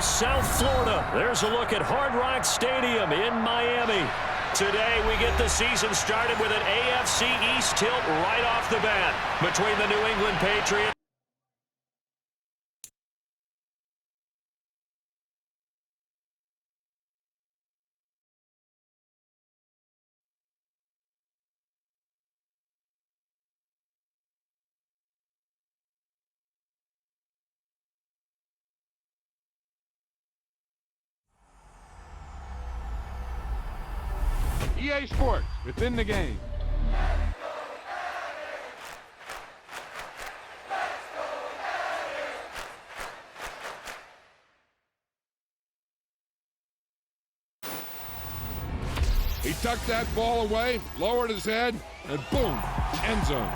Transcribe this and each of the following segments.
South Florida. There's a look at Hard Rock Stadium in Miami. Today, we get the season started with an AFC East tilt right off the bat between the New England Patriots. EA Sports, within the game. He tucked that ball away, lowered his head, and boom, end zone.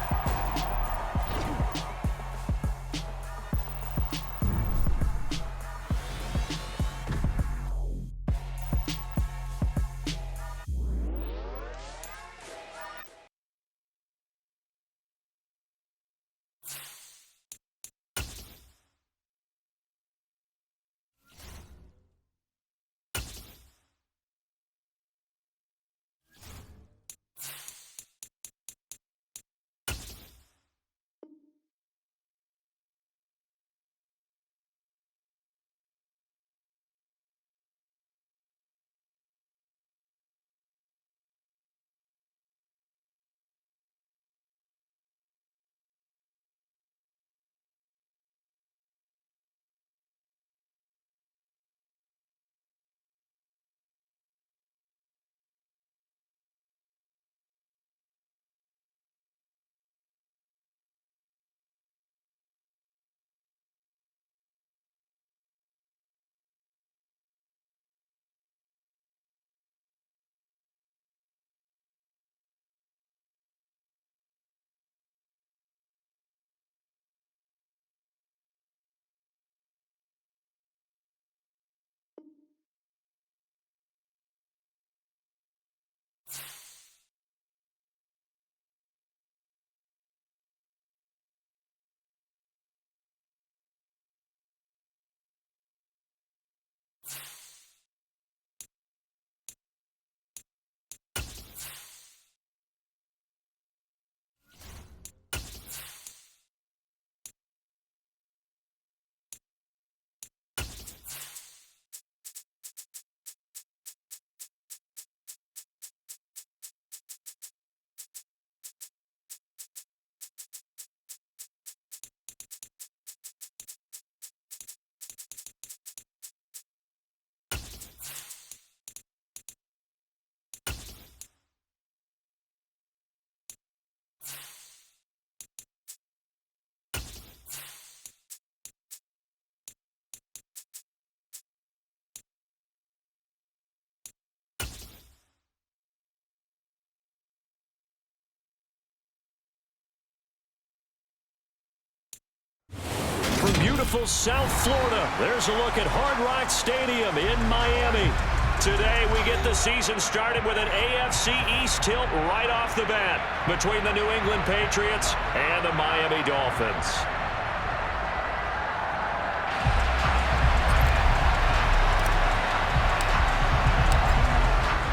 From beautiful South Florida, there's a look at Hard Rock Stadium in Miami. Today, we get the season started with an AFC East tilt right off the bat between the New England Patriots and the Miami Dolphins.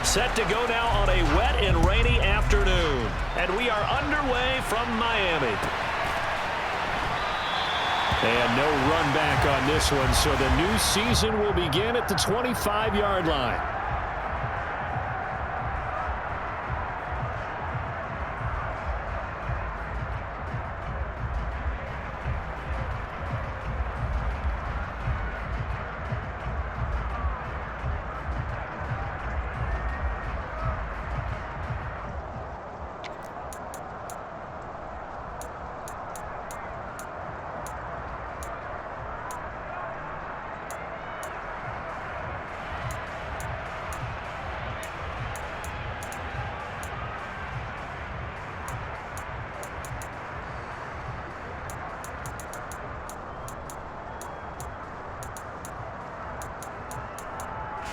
Set to go now on a wet and rainy afternoon, and we are underway from Miami. And no run back on this one, so the new season will begin at the 25-yard line.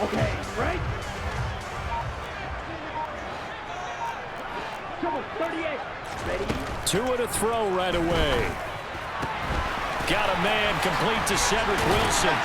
Okay, right? Trouble 38. Ready? Two to throw right away. Got a man complete to Cedric Wilson.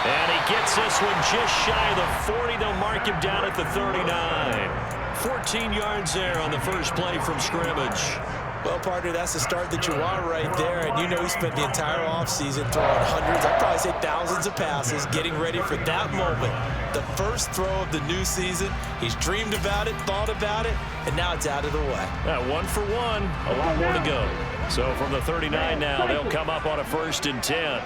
And he gets this one just shy of the 40. They'll mark him down at the 39. 14 yards there on the first play from scrimmage. Well, partner, that's the start that you want right there. And you know he spent the entire offseason throwing hundreds, I'd probably say thousands of passes, getting ready for that moment. The first throw of the new season. He's dreamed about it, thought about it, and now it's out of the way. 1 for 1. A lot more to go. So from the 39 now, they'll come up on a 1st and 10.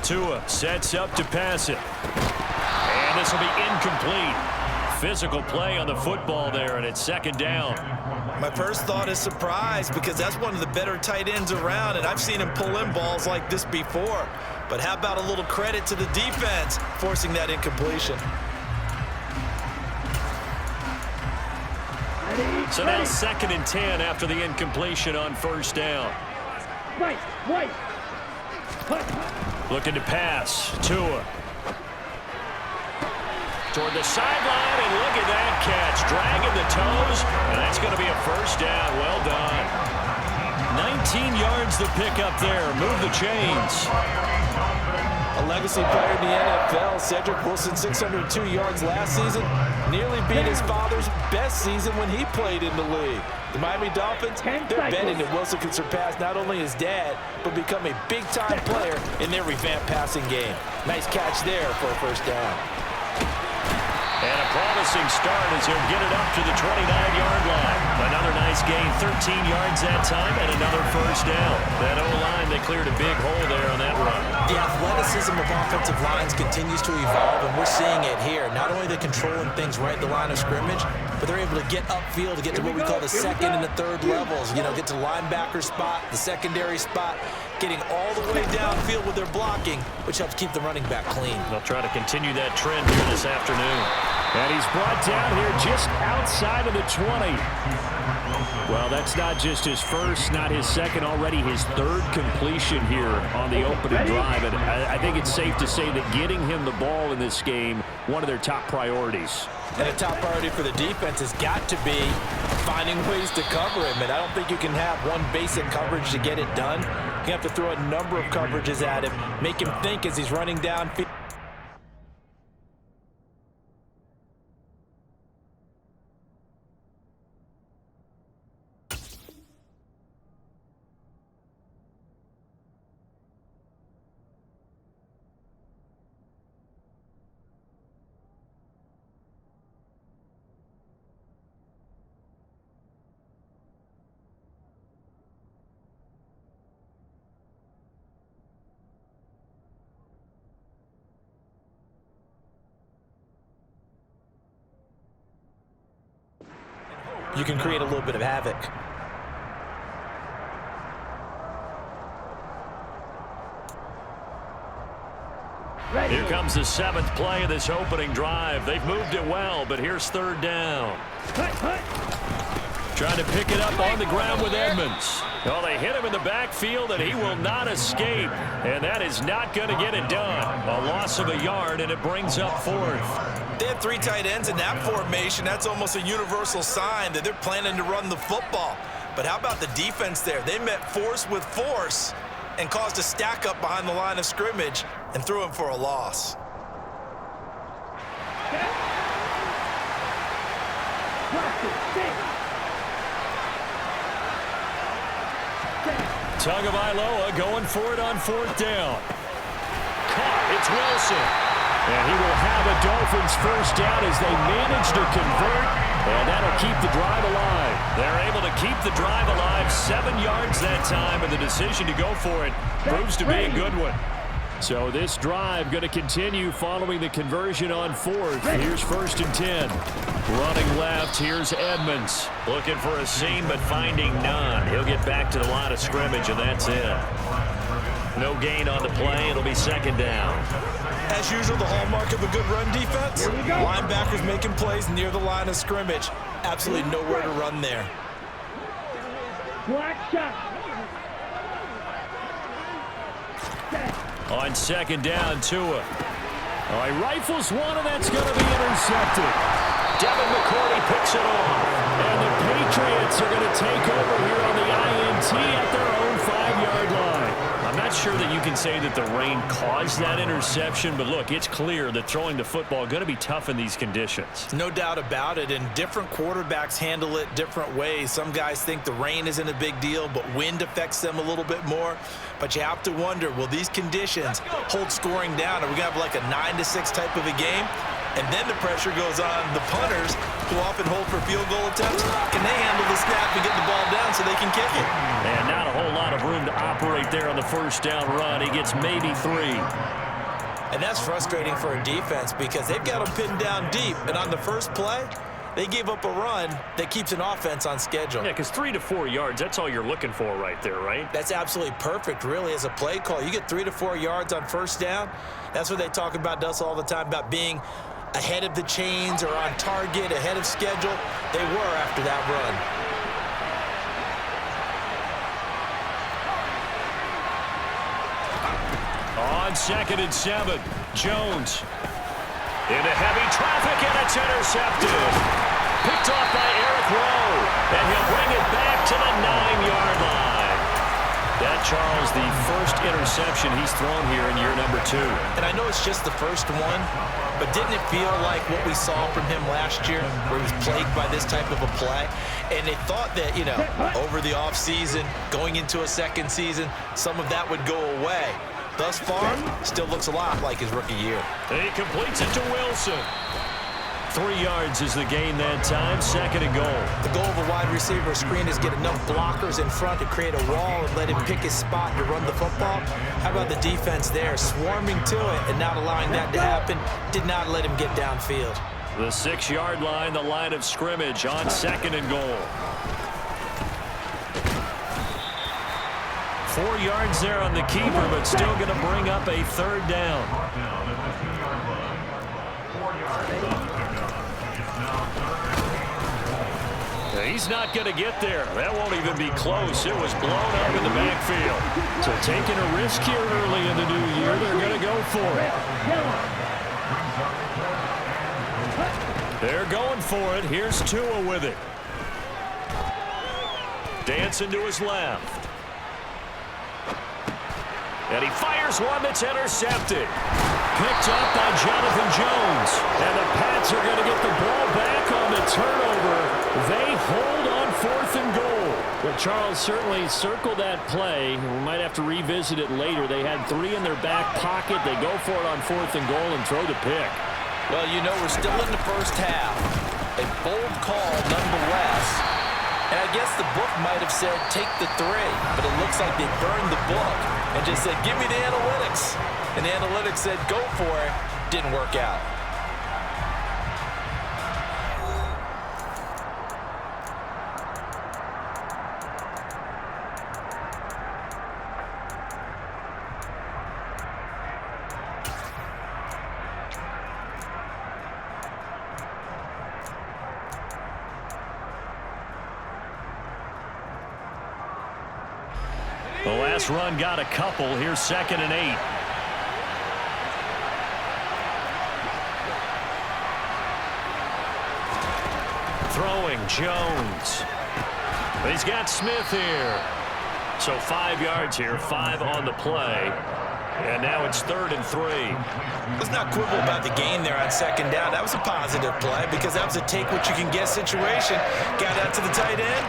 Tua sets up to pass it. And this will be incomplete. Physical play on the football there, and it's 2nd down. My first thought is surprise, because that's one of the better tight ends around, and I've seen him pull in balls like this before. But how about a little credit to the defense forcing that incompletion? So now 2nd and 10 after the incompletion on 1st down. Right. Looking to pass. Tua. Toward the sideline, and look at that catch. Dragging the toes, and that's going to be a 1st down. Well done. 19 yards the pick up there. Move the chains. A legacy player in the NFL, Cedric Wilson, 602 yards last season. Nearly beat his father's best season when he played in the league. The Miami Dolphins, they're betting that Wilson can surpass not only his dad, but become a big-time player in their revamped passing game. Nice catch there for a 1st down. And a promising start as he'll get it up to the 29-yard line. Another nice gain, 13 yards that time, and another 1st down. That O-line, they cleared a big hole there on that run. The athleticism of offensive lines continues to evolve, and we're seeing it here. Not only are they controlling things right at the line of scrimmage, but they're able to get upfield to get to what we call the 2nd and the 3rd levels. You know, get to linebacker spot, the secondary spot, getting all the way downfield with their blocking, which helps keep the running back clean. They'll try to continue that trend here this afternoon. And he's brought down here just outside of the 20. Well, that's not just his first, not his second, already his 3rd completion here on the opening drive. And I think it's safe to say that getting him the ball in this game, one of their top priorities. And a top priority for the defense has got to be finding ways to cover him. And I don't think you can have one basic coverage to get it done. You have to throw a number of coverages at him, make him think as he's running downfield. You can create a little bit of havoc. Here comes the 7th play of this opening drive. They've moved it well, but here's 3rd down. Trying to pick it up on the ground with Edmonds. Well, they hit him in the backfield, and he will not escape. And that is not going to get it done. A loss of a yard, and it brings up 4th. They had 3 tight ends in that formation. That's almost a universal sign that they're planning to run the football. But how about the defense there? They met force with force and caused a stack up behind the line of scrimmage and threw him for a loss. Tagovailoa going for it on 4th down. Caught. It's Wilson. And he will have a Dolphins 1st down as they manage to convert, and that'll keep the drive alive. They're able to keep the drive alive, 7 yards that time, and the decision to go for it proves to be a good one. So this drive going to continue following the conversion on 4th. Here's 1st and 10. Running left, here's Edmonds. Looking for a seam, but finding none. He'll get back to the line of scrimmage, and that's it. No gain on the play. It'll be 2nd down. As usual, the hallmark of a good run defense, linebackers making plays near the line of scrimmage. Absolutely nowhere to run there. Black shot. On 2nd down, Tua. Oh, he rifles one, and that's going to be intercepted. Devin McCourty picks it off. And the Patriots are going to take over here on the INT at their own 5-yard line. I'm not sure that you can say that the rain caused that interception, but look, it's clear that throwing the football is going to be tough in these conditions. No doubt about it, and different quarterbacks handle it different ways. Some guys think the rain isn't a big deal, but wind affects them a little bit more. But you have to wonder, will these conditions hold scoring down? Are we going to have like a 9-6 type of a game? And then the pressure goes on the punters, who often hold for field goal attempts. Can they handle the snap and get the ball down so they can kick it? And not a whole lot of room to operate there on the first down run. He gets maybe 3. And that's frustrating for a defense because they've got them pinned down deep. And on the first play, they gave up a run that keeps an offense on schedule. Yeah, because 3 to 4 yards, that's all you're looking for right there, right? That's absolutely perfect, really, as a play call. You get 3 to 4 yards on first down. That's what they talk about us all the time, about being ahead of the chains or on target, ahead of schedule. They were after that run. On 2nd and 7, Jones into heavy traffic, and it's intercepted. Picked off by Eric Rowe, and he'll bring it back to the 9-yard line. That, Charles, the first interception he's thrown here in year number 2. And I know it's just the first one, but didn't it feel like what we saw from him last year, where he was plagued by this type of a play? And they thought that, over the offseason, going into a second season, some of that would go away. Thus far, still looks a lot like his rookie year. And he completes it to Wilson. 3 yards is the gain that time, 2nd and goal. The goal of a wide receiver screen is get enough blockers in front to create a wall and let him pick his spot to run the football. How about the defense there, swarming to it and not allowing that to happen? Did not let him get downfield. The 6-yard line, the line of scrimmage on 2nd and goal. 4 yards there on the keeper, but still going to bring up a 3rd down. He's not going to get there. That won't even be close. It was blown up in the backfield. So taking a risk here early in the new year, they're going to go for it. They're going for it. Here's Tua with it. Dancing to his left. And he fires one that's intercepted. Picked up by Jonathan Jones. And the Pats are going to get the ball back on the turnover. They hold on 4th and goal. Well, Charles, certainly circle that play. We might have to revisit it later. They had 3 in their back pocket. They go for it on 4th and goal and throw the pick. Well, we're still in the first half. A bold call nonetheless. And I guess the book might have said take the 3, but it looks like they burned the book and just said, give me the analytics. And the analytics said, go for it. Didn't work out. The last run got a couple. Here's 2nd and 8. Throwing Jones. He's got Smith here. So 5 yards here, 5 on the play. And now it's 3rd and 3. Let's not quibble about the gain there on 2nd down. That was a positive play because that was a take-what-you-can-get situation. Got out to the tight end.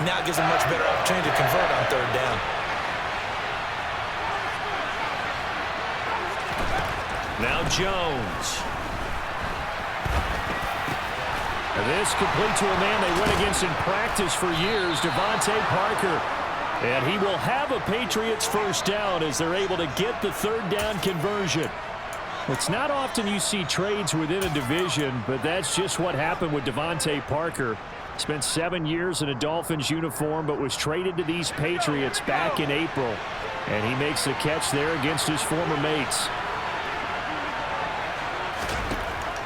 Now it gives a much better opportunity to convert on 3rd down. Now Jones. And this complete to a man they went against in practice for years, Devontae Parker. And he will have a Patriots first down as they're able to get the 3rd down conversion. It's not often you see trades within a division, but that's just what happened with Devontae Parker. Spent 7 years in a Dolphins uniform, but was traded to these Patriots back in April. And he makes the catch there against his former mates.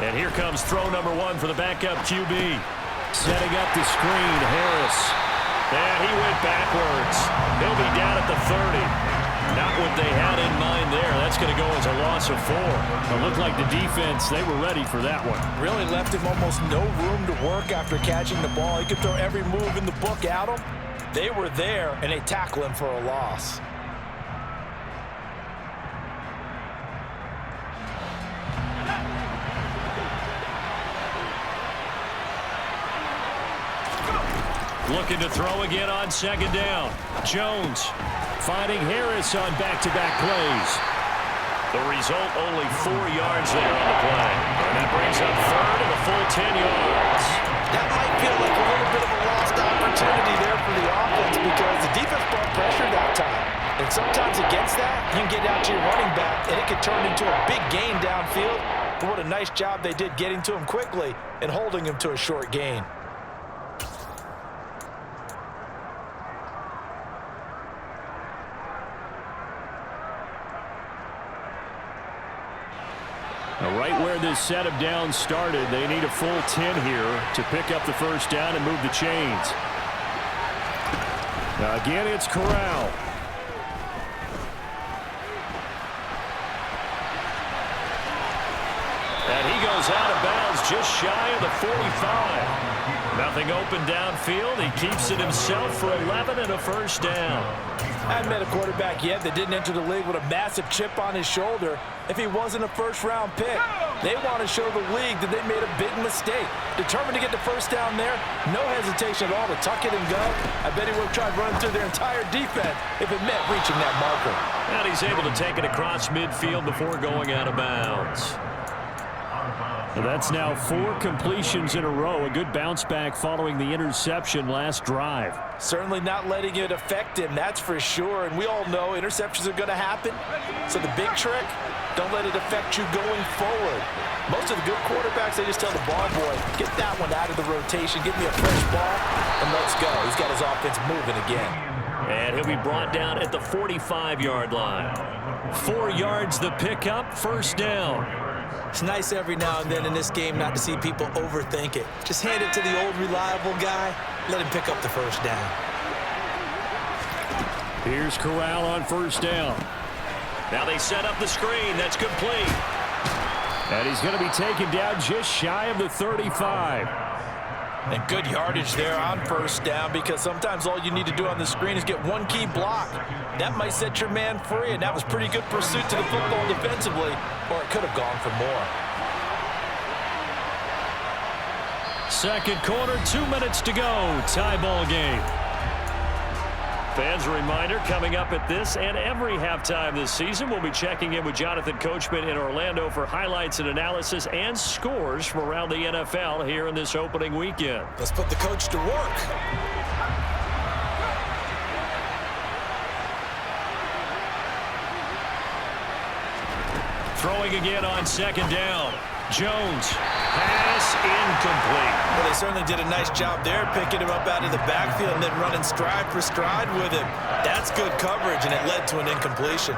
And here comes throw number 1 for the backup QB. Setting up the screen, Harris. And he went backwards. He'll be down at the 30. Not what they had in mind there. That's going to go as a loss of 4. It looked like the defense, they were ready for that one. Really left him almost no room to work after catching the ball. He could throw every move in the book at him. They were there, and they tackle him for a loss. Looking to throw again on second down. Jones finding Harris on back-to-back plays. The result, only 4 yards there on the play. And that brings up third and a full 10 yards. That might feel like a little bit of a lost opportunity there for the offense because the defense brought pressure that time. And sometimes against that, you can get out to your running back, and it can turn into a big gain downfield. But what a nice job they did getting to him quickly and holding him to a short gain. Now, right where this set of downs started, they need a full 10 here to pick up the first down and move the chains. Now, again, it's Corral. And he goes out of bounds just shy of the 45. Nothing open downfield. He keeps it himself for 11 and a first down. I haven't met a quarterback yet that didn't enter the league with a massive chip on his shoulder if he wasn't a first-round pick. They want to show the league that they made a big mistake. Determined to get the first down there, no hesitation at all to tuck it and go. I bet he would have tried running through their entire defense if it meant reaching that marker. And he's able to take it across midfield before going out of bounds. That's now 4 completions in a row. A good bounce back following the interception last drive. Certainly not letting it affect him, that's for sure. And we all know interceptions are going to happen. So the big trick, don't let it affect you going forward. Most of the good quarterbacks, they just tell the ball boy, get that one out of the rotation, give me a fresh ball, and let's go. He's got his offense moving again. And he'll be brought down at the 45-yard line. 4 yards the pickup, first down. It's nice every now and then in this game not to see people overthink it. Just hand it to the old reliable guy. Let him pick up the first down. Here's Corral on first down. Now they set up the screen. That's complete. And he's going to be taken down just shy of the 35. And good yardage there on first down because sometimes all you need to do on the screen is get one key block. That might set your man free, and that was pretty good pursuit to the football defensively, or it could have gone for more. Second quarter, 2 minutes to go. Tie ball game. Fans, a reminder, coming up at this and every halftime this season, we'll be checking in with Jonathan Coachman in Orlando for highlights and analysis and scores from around the NFL here in this opening weekend. Let's put the coach to work. Throwing again on second down. Jones. Pass incomplete. Well, they certainly did a nice job there, picking him up out of the backfield and then running stride for stride with him. That's good coverage, and it led to an incompletion.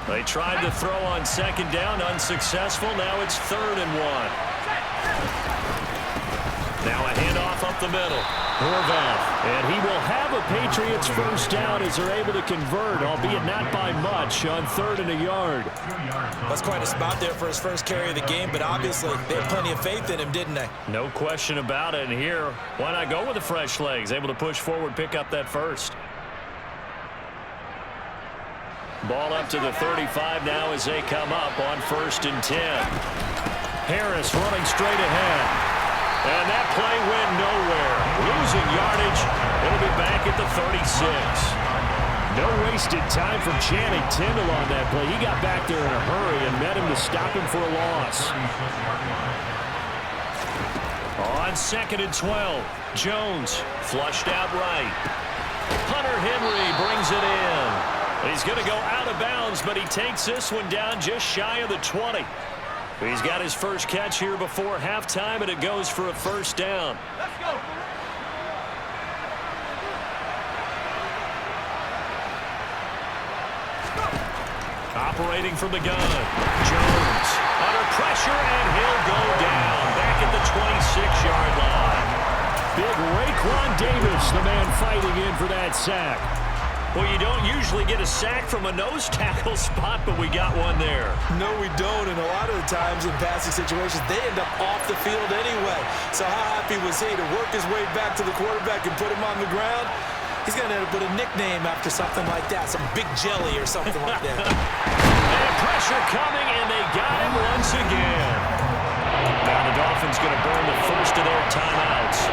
They tried to throw on second down, unsuccessful. Now it's 3rd and 1. Now a handoff up the middle. Horvath, and he will have a Patriots first down as they're able to convert, albeit not by much, on 3rd and a yard. That's quite a spot there for his first carry of the game, but obviously they had plenty of faith in him, didn't they? No question about it. And here, why not go with the fresh legs? Able to push forward, pick up that first. Ball up to the 35 now as they come up on 1st and 10. Harris running straight ahead. And that play went nowhere. Losing yardage. It'll be back at the 36. No wasted time from Channing Tindall on that play. He got back there in a hurry and met him to stop him for a loss. On 2nd and 12, Jones flushed out right. Hunter Henry brings it in. He's going to go out of bounds, but he takes this one down just shy of the 20. He's got his first catch here before halftime, and it goes for a first down. Let's go. Operating from the gun. Jones under pressure, and he'll go down back at the 26-yard line. Big Raekwon Davis, the man fighting in for that sack. Well, you don't usually get a sack from a nose tackle spot, but we got one there. No, we don't, and a lot of the times in passing situations, they end up off the field anyway. So how happy was he to work his way back to the quarterback and put him on the ground? He's going to end up with a nickname after something like that, some Big Jelly or something like that. And pressure coming, and they got him once again. Now the Dolphins going to burn the first of their timeouts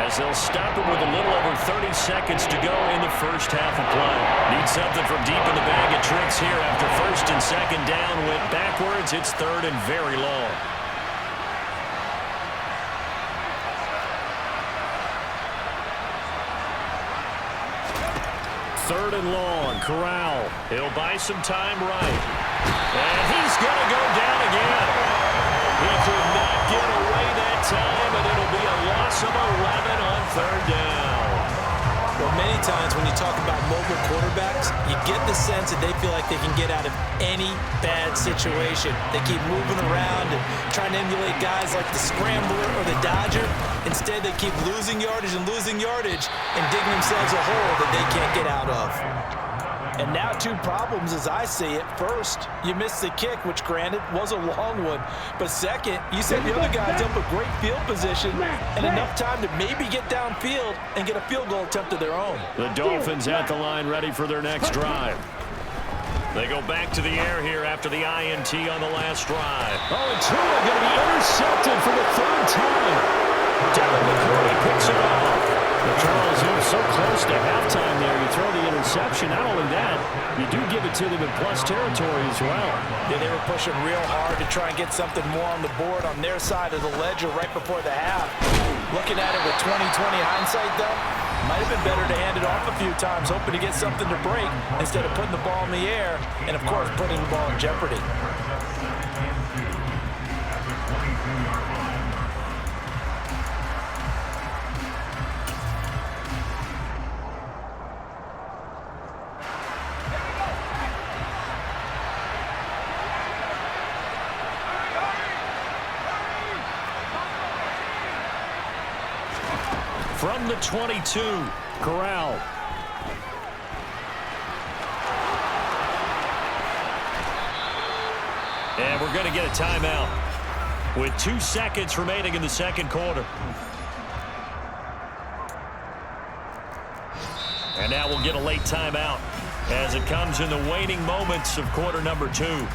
as they'll stop it with a little over 30 seconds to go in the first half of play. Need something from deep in the bag of tricks here after first and second down went backwards. It's third and very long. Third and long, Corral. He'll buy some time right. And he's going to go down again. He could not get away that time, and it'll be a loss of 11 on third down. Well, many times when you talk about mobile quarterbacks, you get the sense that they feel like they can get out of any bad situation. They keep moving around and trying to emulate guys like the Scrambler or the Dodger. Instead, they keep losing yardage and digging themselves a hole that they can't get out of. And now two problems as I see it. First, you missed the kick, which granted was a long one. But second, you set the other guys up a great field position and enough time to maybe get downfield and get a field goal attempt of their own. The Dolphins at the line ready for their next drive. They go back to the air here after the INT on the last drive. Oh, and Tua going to be intercepted for the third time. Devin McCourty picks it off. Charles, you were so close to halftime there. You throw the interception. Not only that, you do give it to them in plus territory as well. Yeah, they were pushing real hard to try and get something more on the board on their side of the ledger right before the half. Looking at it with 20/20 hindsight, though, might have been better to hand it off a few times, hoping to get something to break instead of putting the ball in the air and, of course, putting the ball in jeopardy. From the 22, Corral. And we're going to get a timeout with 2 seconds remaining in the second quarter. And now we'll get a late timeout as it comes in the waning moments of quarter number 2.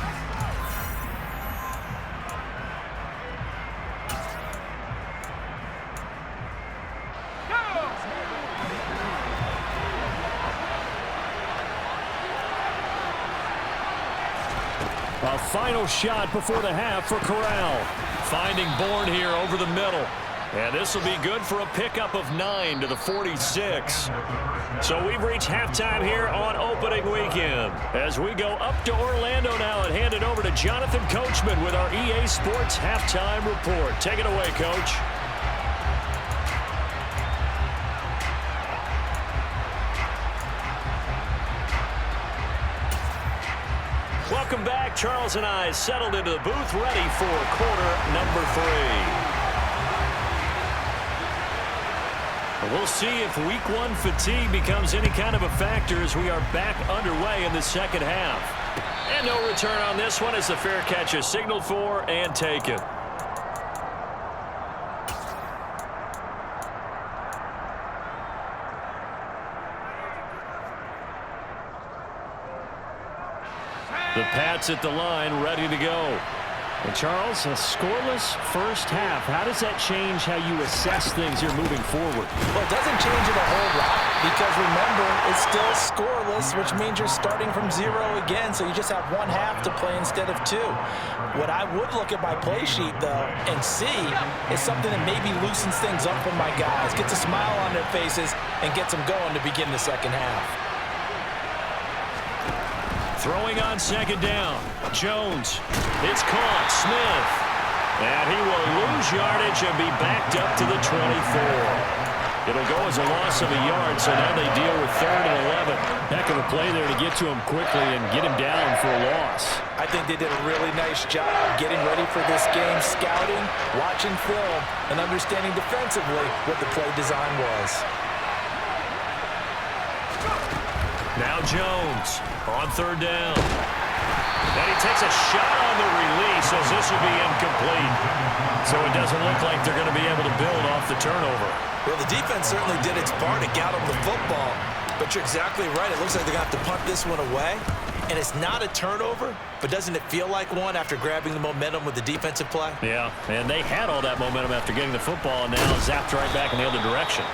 A final shot before the half for Corral. Finding Bourne here over the middle. And this will be good for a pickup of 9 to the 46. So we've reached halftime here on opening weekend. As we go up to Orlando now and hand it over to Jonathan Coachman with our EA Sports Halftime Report. Take it away, Coach. Welcome back. Charles and I settled into the booth, ready for quarter number 3. We'll see if week 1 fatigue becomes any kind of a factor as we are back underway in the second half. And no return on this one as the fair catch is signaled for and taken. The Pats at the line, ready to go. And Charles, a scoreless first half. How does that change how you assess things here moving forward? Well, it doesn't change it a whole lot because, remember, it's still scoreless, which means you're starting from 0 again, so you just have 1 half to play instead of 2. What I would look at my play sheet, though, and see is something that maybe loosens things up for my guys, gets a smile on their faces, and gets them going to begin the second half. Throwing on second down. Jones. It's caught. Smith. And he will lose yardage and be backed up to the 24. It'll go as a loss of a yard, so now they deal with 3rd and 11. Heck of a play there to get to him quickly and get him down for a loss. I think they did a really nice job getting ready for this game, scouting, watching film, and understanding defensively what the play design was. Now Jones on 3rd down. And he takes a shot on the release as this will be incomplete. So it doesn't look like they're going to be able to build off the turnover. Well, the defense certainly did its part to get them the football. But you're exactly right. It looks like they're going to have to punt this one away. And it's not a turnover, but doesn't it feel like one after grabbing the momentum with the defensive play? Yeah, and they had all that momentum after getting the football, and now zapped right back in the other direction.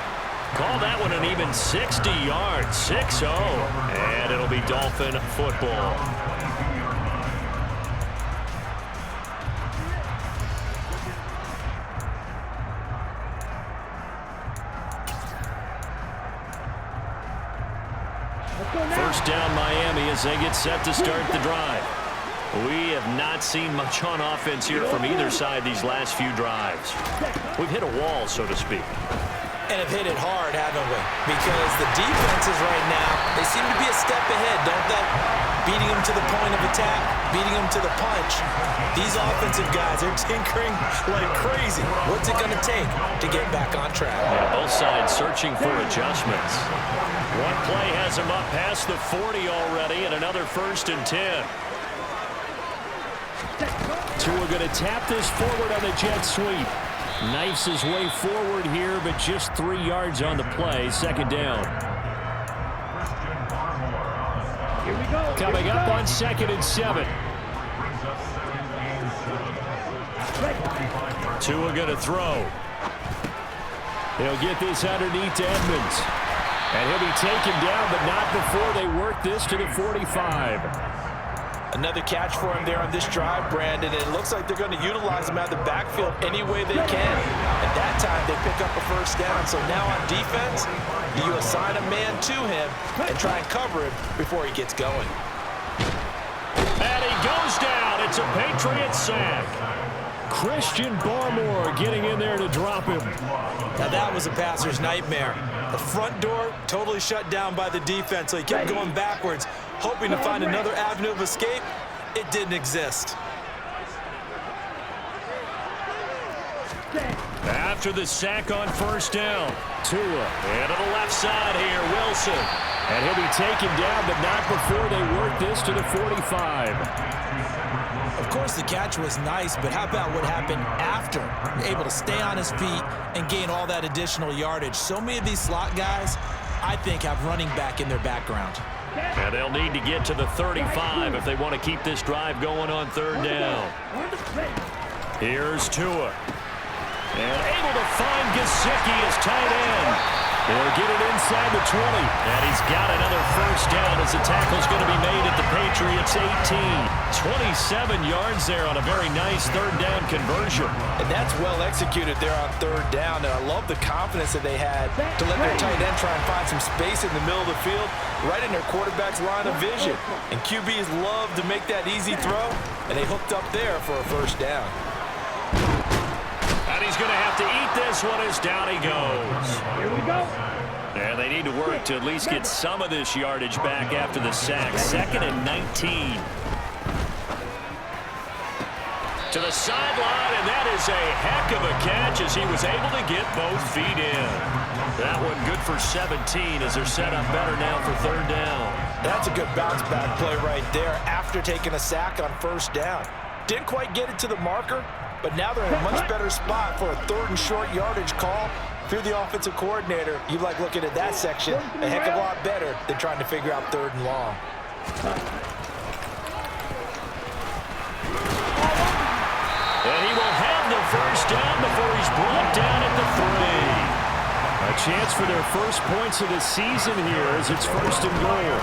Call that one an even 60 yards, 6-0, and it'll be Dolphin football. First down Miami as they get set to start the drive. We have not seen much on offense here from either side these last few drives. We've hit a wall, so to speak. And have hit it hard, haven't we? Because the defenses right now, they seem to be a step ahead, don't they? Beating them to the point of attack, beating them to the punch. These offensive guys are tinkering like crazy. What's it going to take to get back on track? Yeah, both sides searching for adjustments. One play has him up past the 40 already, and another 1st and 10. Tua going to tap this forward on the jet sweep. Knifes his way forward here, but just 3 yards on the play. 2nd down. Here we go. Coming up on 2nd and 7. Tua going to throw. He'll get this underneath to Edmonds. And he'll be taken down, but not before they work this to the 45. Another catch for him there on this drive, Brandon. And it looks like they're going to utilize him out of the backfield any way they can. At that time, they pick up a 1st down. So now on defense, you assign a man to him and try and cover him before he gets going. And he goes down. It's a Patriot sack. Christian Barmore getting in there to drop him. Now that was a passer's nightmare. The front door totally shut down by the defense, so he kept going backwards, hoping to find another avenue of escape. It didn't exist. After the sack on 1st down, Tua, and to the left side here, Wilson. And he'll be taken down, but not before they work this to the 45. Of course, the catch was nice, but how about what happened after? Able to stay on his feet and gain all that additional yardage. So many of these slot guys, I think, have running back in their background. And they'll need to get to the 35 if they want to keep this drive going on 3rd down. Here's Tua. And able to find Gesicki as tight end. They'll get it inside the 20. And he's got another 1st down as the tackle's going to be made at the Patriots 18. 27 yards there on a very nice 3rd down conversion. And that's well executed there on 3rd down. And I love the confidence that they had to let their tight end try and find some space in the middle of the field, right in their quarterback's line of vision. And QBs love to make that easy throw, and they hooked up there for a 1st down. And he's going to have to eat this one as down he goes. Here we go. And they need to work to at least get some of this yardage back after the sack. 2nd and 19. To the sideline, and that is a heck of a catch as he was able to get both feet in. That one good for 17 as they're set up better now for 3rd down. That's a good bounce back play right there after taking a sack on 1st down. Didn't quite get it to the marker, but now they're in a much better spot for a 3rd and short yardage call. If you're the offensive coordinator, you like looking at that section a heck of a lot better than trying to figure out 3rd and long. And he will have the 1st down before he's brought down at the 3. A chance for their first points of the season here as it's 1st and goal.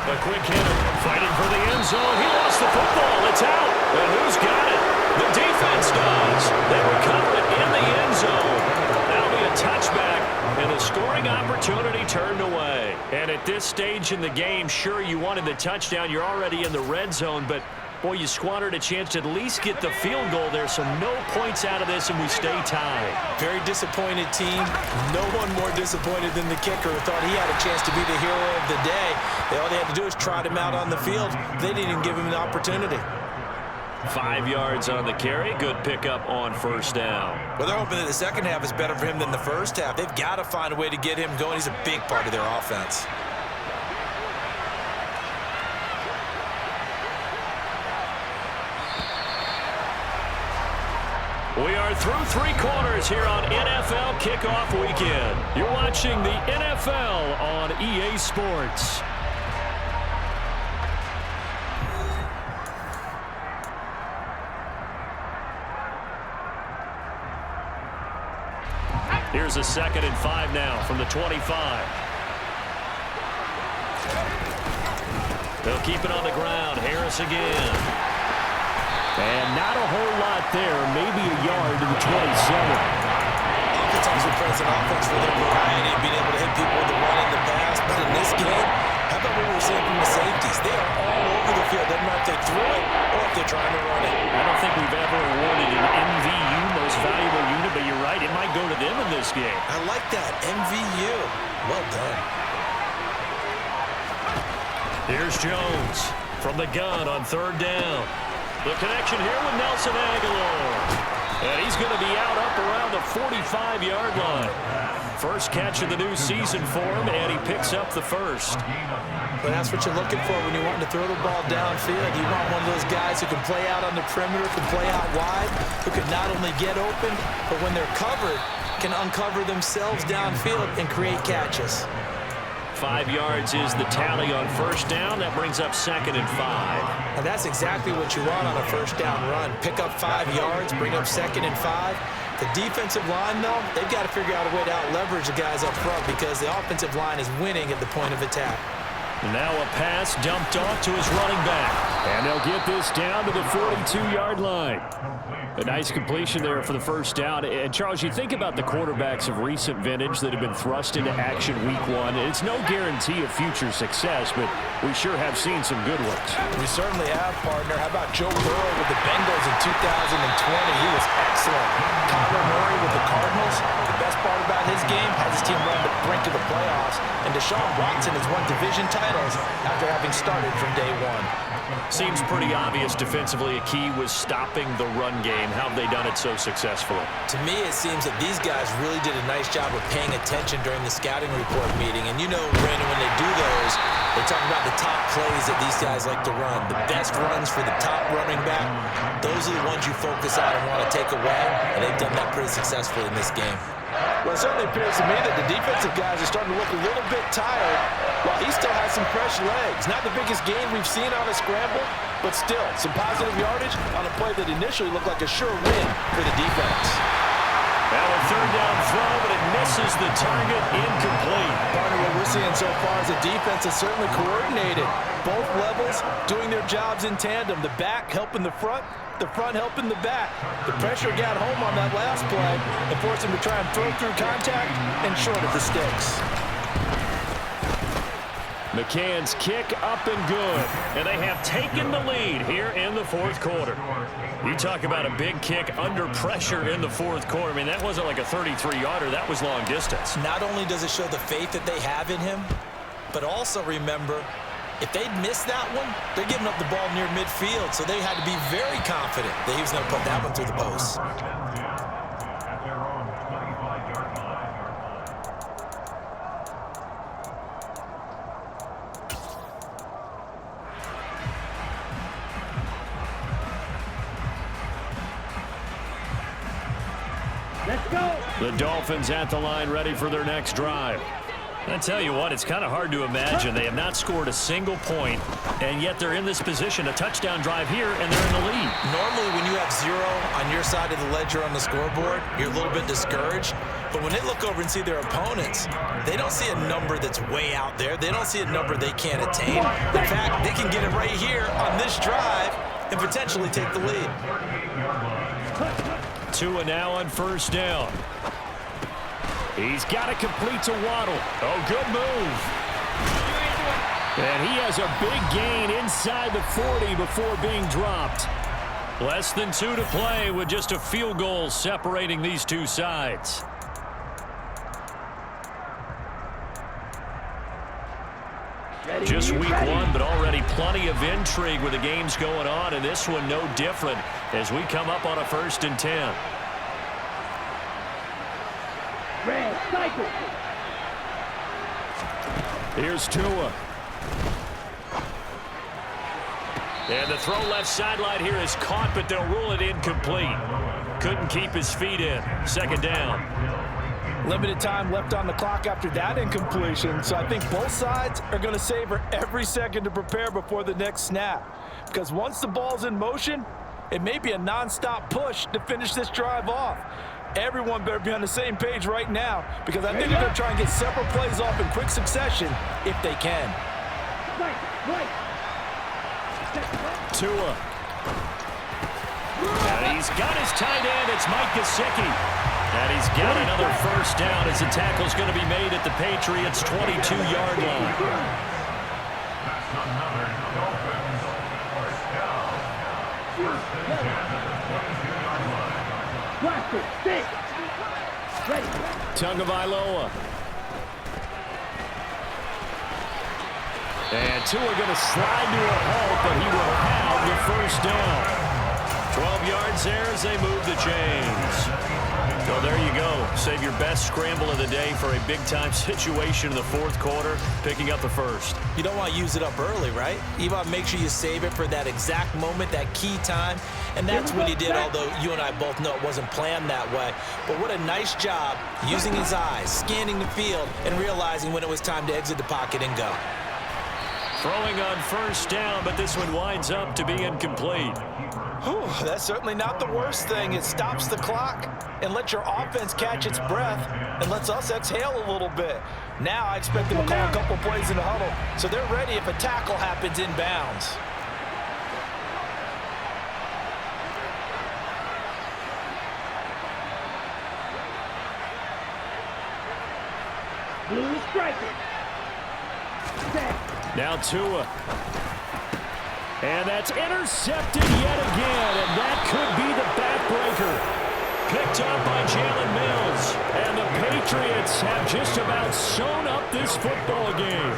A quick hitter fighting for the end zone. He lost the football. It's out. And who's got it? The defense does. They recover it in the end zone. That'll be a touchback and a scoring opportunity turned away. And at this stage in the game, sure, you wanted the touchdown. You're already in the red zone, but boy, you squandered a chance to at least get the field goal there, so no points out of this, and we stay tied. Very disappointed team. No one more disappointed than the kicker who thought he had a chance to be the hero of the day. All they had to do is trot him out on the field. They didn't even give him an opportunity. 5 yards on the carry. Good pickup on 1st down. Well, they're hoping that the second half is better for him than the first half. They've got to find a way to get him going. He's a big part of their offense. We are through 3 quarters here on NFL Kickoff Weekend. You're watching the NFL on EA Sports. Here's a 2nd and 5 now from the 25. They'll keep it on the ground. Harris again. And not a whole lot there. Maybe a yard to the 27. Oftentimes we praise an offense for their variety, being able to hit people with the run and the pass. But in this game, how about what we were seeing from the safeties? They are all over the field. Doesn't matter if they threw it or if they're trying to run it. I don't think we've ever awarded an MVU, most valuable unit, but you're right. It might go to them in this game. I like that. MVU. Well done. Here's Jones from the gun on 3rd down. The connection here with Nelson Aguilar. And he's going to be out up around the 45-yard line. First catch of the new season for him, and he picks up the first. But that's what you're looking for when you want to throw the ball downfield. You want one of those guys who can play out on the perimeter, can play out wide, who can not only get open, but when they're covered, can uncover themselves downfield and create catches. 5 yards is the tally on 1st down. That brings up 2nd and 5. And that's exactly what you want on a 1st down run. Pick up 5 yards, bring up 2nd and 5. The defensive line, though, they've got to figure out a way to out-leverage the guys up front because the offensive line is winning at the point of attack. Now a pass dumped off to his running back. And they'll get this down to the 42-yard line. A nice completion there for the 1st down. And, Charles, you think about the quarterbacks of recent vintage that have been thrust into action week 1. It's no guarantee of future success, but we sure have seen some good ones. We certainly have, partner. How about Joe Burrow with the Bengals in 2020? He was excellent. Kyler Murray with the Cardinals. The best part about his game has his team run the brink of the playoffs. And Deshaun Watson has won division titles after having started from day 1. Seems pretty obvious defensively a key was stopping the run game. How have they done it so successfully? To me, it seems that these guys really did a nice job of paying attention during the scouting report meeting. And you know, Brandon, when they do those, they talk about the top plays that these guys like to run. The best runs for the top running back. Those are the ones you focus on and want to take away. And they've done that pretty successfully in this game. Well, it certainly appears to me that the defensive guys are starting to look a little bit tired while he still has some fresh legs. Not the biggest gain we've seen on a scramble, but still some positive yardage on a play that initially looked like a sure win for the defense. Now a 3rd down throw, but it misses the target, incomplete. Partner, what we're seeing so far is the defense is certainly coordinated. Both levels doing their jobs in tandem. The back helping the front helping the back. The pressure got home on that last play and forced him to try and throw through contact and short of the sticks. McCann's kick up and good. And they have taken the lead here in the 4th quarter. You talk about a big kick under pressure in the 4th quarter. I mean, that wasn't like a 33-yarder. That was long distance. Not only does it show the faith that they have in him, but also remember, if they'd missed that one, they're giving up the ball near midfield, so they had to be very confident that he was going to put that one through the post. Let's go. The Dolphins at the line ready for their next drive. I tell you what, it's kind of hard to imagine. They have not scored a single point, and yet they're in this position, a touchdown drive here, and they're in the lead. Normally, when you have 0 on your side of the ledger on the scoreboard, you're a little bit discouraged. But when they look over and see their opponents, they don't see a number that's way out there. They don't see a number they can't attain. In fact, they can get it right here on this drive and potentially take the lead. Tua now on 1st down. He's got to complete to Waddle. Oh, good move. And he has a big gain inside the 40 before being dropped. Less than 2 to play with just a field goal separating these two sides. Just week 1, but already plenty of intrigue with the games going on, and this one no different as we come up on a 1st and 10. Red cycle. Here's Tua. And the throw left sideline here is caught, but they'll rule it incomplete. Couldn't keep his feet in. Second down. Limited time left on the clock after that incompletion, so I think both sides are going to savor every second to prepare before the next snap. Because once the ball's in motion, it may be a non-stop push to finish this drive off. Everyone better be on the same page right now, because I think they're going to try and get several plays off in quick succession if they can. Tua. And he's got his tight end. It's Mike Gesicki. And he's got another first down as the tackle's going to be made at the Patriots' 22-yard line. Tagovailoa. And Tua going to slide to a halt, but he will have the first down. 12 yards there as they move the chains. So there you go. Save your best scramble of the day for a big-time situation in the fourth quarter, picking up the first. You don't want to use it up early, right? You want to make sure you save it for that exact moment, that key time. And that's what he did, although you and I both know it wasn't planned that way. But what a nice job using his eyes, scanning the field, and realizing when it was time to exit the pocket and go. Throwing on first down, but this one winds up to be incomplete. Whew, that's certainly not the worst thing. It stops the clock and lets your offense catch its breath and lets us exhale a little bit. Now I expect them to call a couple plays in the huddle, so they're ready if a tackle happens inbounds. Blue striker. Now Tua. And that's intercepted yet again, and that could be the backbreaker. Picked up by Jalen Mills, and the Patriots have just about sewn up this football game.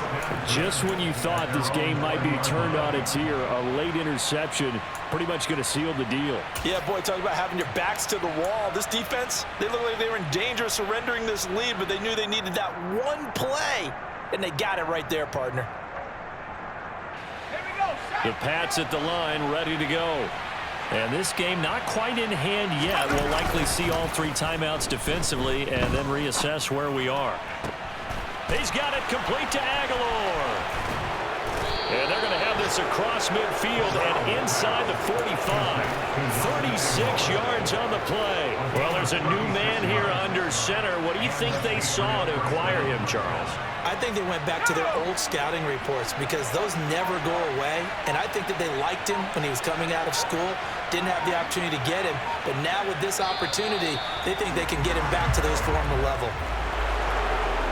Just when you thought this game might be turned on its ear, a late interception pretty much going to seal the deal. Yeah, boy, talk about having your backs to the wall. This defense, they look like they were in danger of surrendering this lead, but they knew they needed that one play, and they got it right there, partner. The Pats at the line, ready to go. And this game not quite in hand yet. We'll likely see all three timeouts defensively and then reassess where we are. He's got it complete to Aguilar. And they're going to have this across midfield and inside the 45. 36 yards on the play. Well, there's a new man here under center. What do you think they saw to acquire him, Charles? I think they went back to their old scouting reports because those never go away. And I think that they liked him when he was coming out of school. Didn't have the opportunity to get him. But now with this opportunity, they think they can get him back to those former level.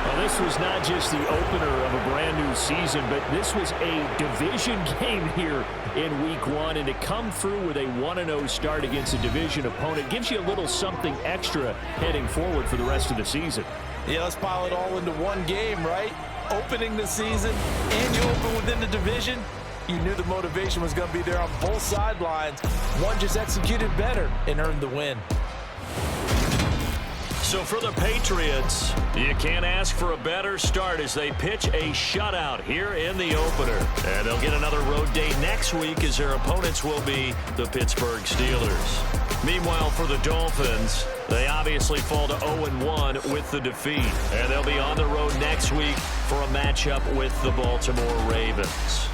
Well, this was not just the opener of a brand new season, but this was a division game here in week one. And to come through with a 1-0 start against a division opponent gives you a little something extra heading forward for the rest of the season. Yeah, let's pile it all into one game, right? Opening the season, and you open within the division. You knew the motivation was going to be there on both sidelines. One just executed better and earned the win. So for the Patriots, you can't ask for a better start as they pitch a shutout here in the opener. And they'll get another road day next week as their opponents will be the Pittsburgh Steelers. Meanwhile, for the Dolphins, they obviously fall to 0-1 with the defeat. And they'll be on the road next week for a matchup with the Baltimore Ravens.